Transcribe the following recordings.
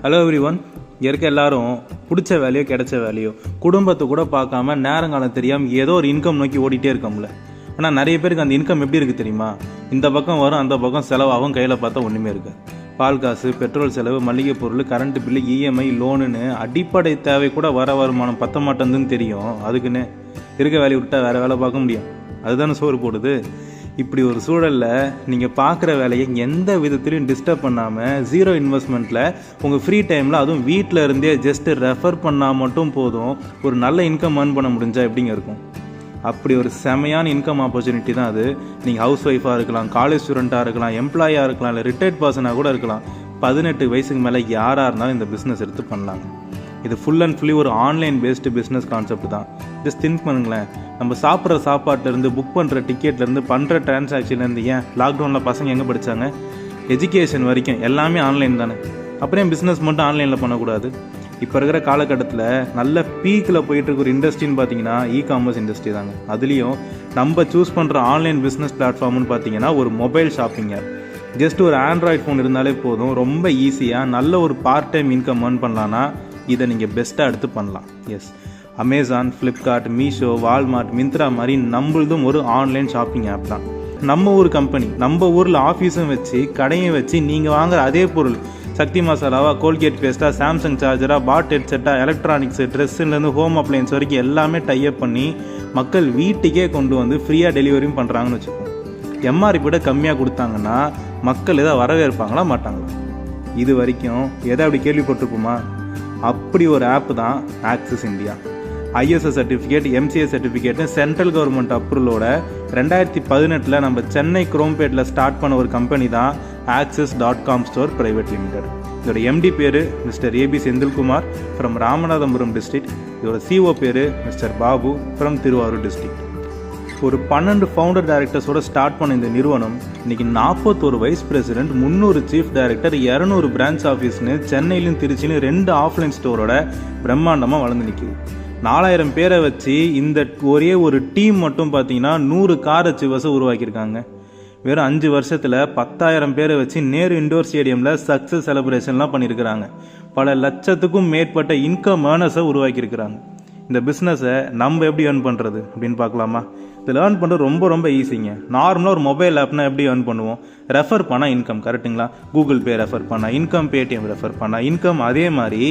Hello every one. இருக்க எல்லாரும் பிடிச்ச வேலையோ கிடைச்ச வேலையோ குடும்பத்தை கூட பார்க்காம நேரங்காலம் தெரியாமல் ஏதோ ஒரு இன்கம் நோக்கி ஓடிட்டே இருக்கோம்ல. ஆனால் நிறைய பேருக்கு அந்த இன்கம் எப்படி இருக்குது தெரியுமா? இந்த பக்கம் வரும், அந்த பக்கம் செலவாகும், கையில் பார்த்தா ஒன்றுமே இருக்கு. பால் காசு, பெட்ரோல் செலவு, மளிகை பொருள், கரண்ட் பில்லு, இஎம்ஐ, லோனுன்னு அடிப்படை தேவை கூட வர வருமானம் பத்த மாட்டேங்குதுன்னு தெரியும். அதுக்குன்னு இருக்க வேலையை விட்டால் வேறு வேலை பார்க்க முடியும்? அதுதானே சோறு போடுது. இப்படி ஒரு சூழலில் நீங்கள் பார்க்குற வேலையை எந்த விதத்துலையும் டிஸ்டர்ப் பண்ணாமல் ஜீரோ இன்வெஸ்ட்மெண்ட்டில் உங்கள் ஃப்ரீ டைமில் அதுவும் வீட்டில் இருந்தே ஜஸ்ட்டு ரெஃபர் பண்ணால் மட்டும் போதும் ஒரு நல்ல இன்கம் ஏர்ன் பண்ண முடிஞ்சால் எப்படிங்க இருக்கும்? அப்படி ஒரு செமையான இன்கம் ஆப்பர்ச்சுனிட்டி தான் அது. நீங்கள் ஹவுஸ் ஒய்ஃபாக இருக்கலாம், காலேஜ் ஸ்டூடெண்ட்டாக இருக்கலாம், எம்ப்ளாயாக இருக்கலாம், இல்லை ரிட்டையர்ட் பர்சனாக கூட இருக்கலாம். 18 வயசுக்கு மேலே யாராக இருந்தாலும் இந்த பிஸ்னஸ் எடுத்து பண்ணலாங்க. இது ஃபுல் அண்ட் ஃபுல்லி ஒரு ஆன்லைன் பேஸ்டு பிஸ்னஸ் கான்செப்ட் தான். ஜஸ்ட் திங்க் பண்ணுங்களேன், நம்ம சாப்பிட்ற சாப்பாட்டிலேருந்து, புக் பண்ணுற டிக்கெட்லேருந்து, பண்ணுற டிரான்சாக்ஷன்லேருந்து, ஏன் லாக்டவுனில் பசங்க எங்கே படித்தாங்க, எஜுகேஷன் வரைக்கும் எல்லாமே ஆன்லைன் தானே. அப்புறம் பிஸ்னஸ் மட்டும் ஆன்லைனில் பண்ணக்கூடாது? இப்போ இருக்கிற காலகட்டத்தில் நல்ல பீக்கில் போயிட்டுருக்க ஒரு இண்டஸ்ட்ரின்னு பார்த்தீங்கன்னா காமர்ஸ் இண்டஸ்ட்ரி தாங்க. அதுலேயும் நம்ம சூஸ் பண்ணுற ஆன்லைன் பிஸ்னஸ் பிளாட்ஃபார்ம்னு பார்த்தீங்கன்னா ஒரு மொபைல் ஷாப்பிங் ஆப். ஜஸ்ட் ஒரு ஆண்ட்ராய்ட் ஃபோன் இருந்தாலே போதும், ரொம்ப ஈஸியாக நல்ல ஒரு பார்ட் டைம் இன்கம் ஏர்ன் பண்ணலான்னா இதை நீங்கள் பெஸ்ட்டாக எடுத்து பண்ணலாம். Yes, Amazon, Flipkart, Meesho, Walmart, Myntra மாதிரி நம்மளதும் ஒரு ஆன்லைன் ஷாப்பிங் ஆப் தான். நம்ம ஊர் கம்பெனி, நம்ம ஊரில் ஆஃபீஸும் வச்சு கடையும் வச்சு நீங்கள் வாங்குற அதே பொருள், சக்தி மசாலாவா, கோல்கேட் பேஸ்ட்டாக, சாம்சங் சார்ஜராக, பாட் ஹெட்செட்டாக, எலக்ட்ரானிக்ஸு, ட்ரெஸ்ஸுலேருந்து ஹோம் அப்ளையன்ஸ் வரைக்கும் எல்லாமே டைப் பண்ணி மக்கள் வீட்டுக்கே கொண்டு வந்து ஃப்ரீயாக டெலிவரியும் பண்ணுறாங்கன்னு வச்சுக்கோங்க. எம்ஆர்பி விட கம்மியாக கொடுத்தாங்கன்னா மக்கள் எதாவது வரவேற்பாங்களா மாட்டாங்களா? இது வரைக்கும் எதை அப்படி கேள்விப்பட்டிருப்போமா? அப்படி ஒரு ஆப் தான் Axis India. ISO certificate, MCA certificate, central government அப்ரூவலோட 2018 நம்ம சென்னை குரோம்பேட்டில் ஸ்டார்ட் பண்ண ஒரு கம்பெனி தான் Axis.com ஸ்டோர் பிரைவேட் லிமிடெட். இதோட எம்டி பேர் mister AB Senthilkumar from Ramanathapuram district. இதோட சிஓ பேர் mister Babu from Thiruvarur district. ஒரு 12 ஃபவுண்டர் டைரக்டர்ஸோட ஸ்டார்ட் பண்ண இந்த நிறுவனம் இன்னைக்கு 41 vice president, 300 chief director, 200 branch ஆஃபீஸ்னு சென்னையிலும் திருச்சியிலும் 2 ஆஃப்லைன் ஸ்டோரோட பிரம்மாண்டமாக வளர்ந்து நிற்குது. 4000 பேரை வச்சு இந்த ஒரே ஒரு டீம் மட்டும் பார்த்தீங்கன்னா 100 கார் அச்சீவர்ஸை உருவாக்கியிருக்காங்க. வெறும் 5 வருஷத்தில் 10,000 பேரை வச்சு நேரு இண்டோர் ஸ்டேடியமில் சக்ஸஸ் செலிப்ரேஷன்லாம் பண்ணியிருக்கிறாங்க. பல லட்சத்துக்கும் மேற்பட்ட இன்கம் ஏர்னர்ஸை உருவாக்கியிருக்கிறாங்க. இந்த பிஸ்னஸை நம்ம எப்படி ஏர்ன் பண்ணுறது அப்படின்னு பார்க்கலாமா? இதில் ஏர்ன் பண்ணுறது ரொம்ப ரொம்ப ஈஸிங்க. நார்மலாக ஒரு மொபைல் ஆப்னா எப்படி ஏர்ன் பண்ணுவோம்? ரெஃபர் பண்ணால் இன்கம், கரெக்டுங்களா? கூகுள் பே ரெஃபர் பண்ணால் இன்கம், பேடிஎம் ரெஃபர் பண்ணால் இன்கம். அதே மாதிரி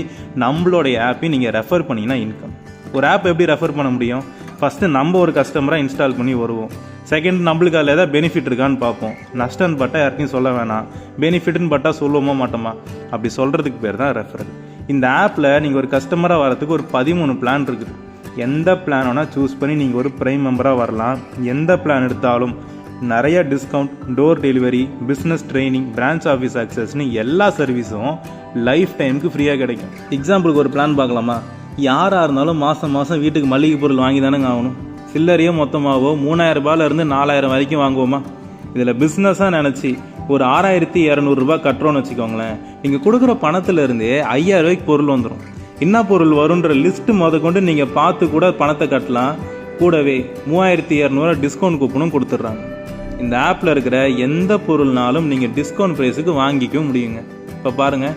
நம்மளுடைய ஆப்பையும் நீங்கள் ரெஃபர் பண்ணிங்கன்னா இன்கம். ஒரு ஆப் எப்படி ரெஃபர் பண்ண முடியும்? ஃபஸ்ட்டு நம்ம ஒரு கஸ்டமராக இன்ஸ்டால் பண்ணி வருவோம். செகண்ட், நம்மளுக்கு அதில் ஏதாவது பெனிஃபிட் இருக்கான்னு பார்ப்போம். நஷ்டம்னு பட்டா யாருக்கையும் சொல்ல வேணாம், பெனிஃபிட்னு பட்டா சொல்லுவோமா மாட்டோமா? அப்படி சொல்கிறதுக்கு பேர் தான் ரெஃபரல். இந்த ஆப்பில் நீங்கள் ஒரு கஸ்டமராக வரதுக்கு ஒரு 13 பிளான் இருக்குது. எந்த பிளான் வேணால் சூஸ் பண்ணி நீங்கள் ஒரு ப்ரைம் மெம்பராக வரலாம். எந்த பிளான் எடுத்தாலும் நிறைய discount, door delivery, business training, branch office ஆக்சஸ்னு எல்லா சர்வீஸும் லைஃப் டைமுக்கு ஃப்ரீயாக கிடைக்கும். எக்ஸாம்பிளுக்கு ஒரு பிளான் பார்க்கலாமா? யாராக இருந்தாலும் மாதம் மாதம் வீட்டுக்கு மளிகை பொருள் வாங்கி தானேங்க ஆகணும். சில்லறையோ மொத்தமாகவோ 3000 ரூபாயிலேருந்து 4000 வரைக்கும் வாங்குவோமா? இதில் பிஸ்னஸாக நினச்சி ஒரு 6200 ரூபாய் கட்டுறோன்னு வச்சுக்கோங்களேன். நீங்கள் கொடுக்குற பணத்துலேருந்தே 5000 ரூபாய்க்கு பொருள் வந்துடும். என்ன பொருள் வரும்ன்ற லிஸ்ட்டு கொண்டு நீங்கள் பார்த்து கூட பணத்தை கட்டலாம். கூடவே 3200 டிஸ்கவுண்ட் கூப்பனும் கொடுத்துட்றாங்க. இந்த ஆப்பில் இருக்கிற எந்த பொருள்னாலும் நீங்கள் டிஸ்கவுண்ட் ப்ரைஸுக்கு வாங்கிக்கவும் முடியுங்க. இப்போ பாருங்கள்,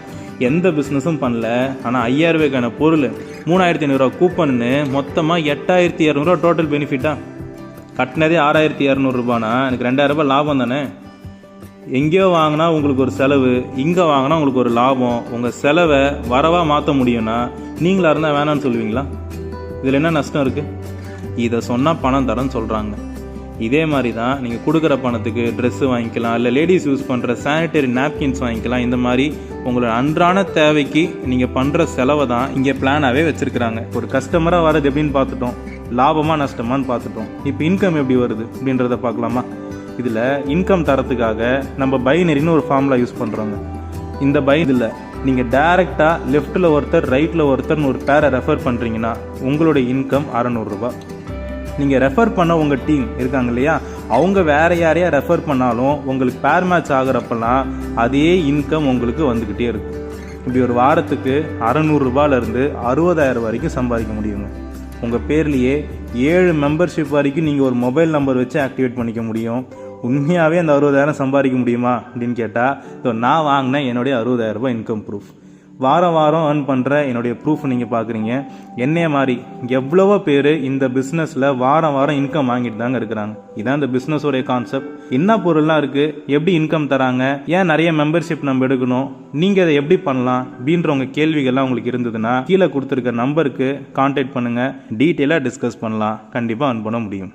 எந்த பிஸ்னஸும் பண்ணல, ஆனால் 5000 ரூபாய்க்கான பொருள் 3500 ரூபா கூப்பன்னு மொத்தமாக 8200 டோட்டல் பெனிஃபிட்டா? கட்டினதே 6200 ரூபானா எனக்கு 2000 ரூபாய் லாபம் தானே. எங்கேயோ வாங்கினா உங்களுக்கு ஒரு செலவு, இங்கே வாங்கினா உங்களுக்கு ஒரு லாபம். உங்கள் செலவை வரவாக மாற்ற முடியும்னா நீங்களாக இருந்தால் வேணான்னு சொல்லுவீங்களா? இதில் என்ன நஷ்டம் இருக்குது? இதை சொன்னால் பணம் தரேன்னு சொல்கிறாங்க. இதே மாதிரி தான் நீங்கள் கொடுக்குற பணத்துக்கு ட்ரெஸ்ஸு வாங்கிக்கலாம், இல்லை லேடிஸ் யூஸ் பண்ணுற சானிடரி நாப்கின்ஸ் வாங்கிக்கலாம். இந்த மாதிரி உங்களோட அன்றாட தேவைக்கு நீங்கள் பண்ணுற செலவை தான் இங்கே பிளானாகவே வச்சுருக்கிறாங்க. ஒரு கஸ்டமராக வரது எப்படின்னு பார்த்துட்டோம், லாபமாக நஷ்டமானு பார்த்துட்டோம். இப்போ இன்கம் எப்படி வருது அப்படின்றத பார்க்கலாமா? இதில் இன்கம் தரத்துக்காக நம்ம பைனரின்னு ஒரு ஃபார்முலா யூஸ் பண்ணுறோங்க. இந்த இதில் நீங்கள் டைரெக்டாக லெஃப்ட்டில் ஒருத்தர், ரைட்டில் ஒருத்தர்னு ஒரு பேரை ரெஃபர் பண்ணுறீங்கன்னா உங்களுடைய இன்கம் 600 ரூபா. நீங்கள் ரெஃபர் பண்ண உங்கள் டீம் இருக்காங்க இல்லையா, அவங்க வேறு யாரையா ரெஃபர் பண்ணாலும் உங்களுக்கு பேர் மேட்ச் ஆகிறப்பெல்லாம் அதே இன்கம் உங்களுக்கு வந்துக்கிட்டே இருக்கும். இப்படி ஒரு வாரத்துக்கு 600 ரூபாயிலேருந்து 60000 வரைக்கும் சம்பாதிக்க முடியுங்க. உங்கள் பேர்லேயே 7 மெம்பர்ஷிப் வரைக்கும் நீங்கள் ஒரு மொபைல் நம்பர் வச்சு ஆக்டிவேட் பண்ணிக்க முடியும். உண்மையாகவே அந்த 60000 சம்பாதிக்க முடியுமா அப்படின்னு கேட்டால், நான் வாங்கினேன் என்னுடைய 60000 ரூபாய் இன்கம் ப்ரூஃப். வாரம் வாரம் earn பண்ணுற என்னுடைய ப்ரூஃப் நீங்கள் பார்க்குறீங்க. என்னைய மாதிரி எவ்வளவோ பேர் இந்த பிஸ்னஸில் வாரம் வாரம் இன்கம் வாங்கிட்டு தாங்க இருக்கிறாங்க. இதான் இந்த பிஸ்னஸோடைய கான்செப்ட். என்ன பொருள்லாம் இருக்குது, எப்படி இன்கம் தராங்க, ஏன் நிறைய மெம்பர்ஷிப் நம்ம எடுக்கணும், நீங்கள் அதை எப்படி பண்ணலாம் அப்படின்ற உங்கள் கேள்விகள்லாம் உங்களுக்கு இருந்ததுன்னா கீழே கொடுத்துருக்க நம்பருக்கு கான்டாக்ட் பண்ணுங்கள். டீட்டெயிலாக டிஸ்கஸ் பண்ணலாம். கண்டிப்பாக earn பண்ண முடியும்.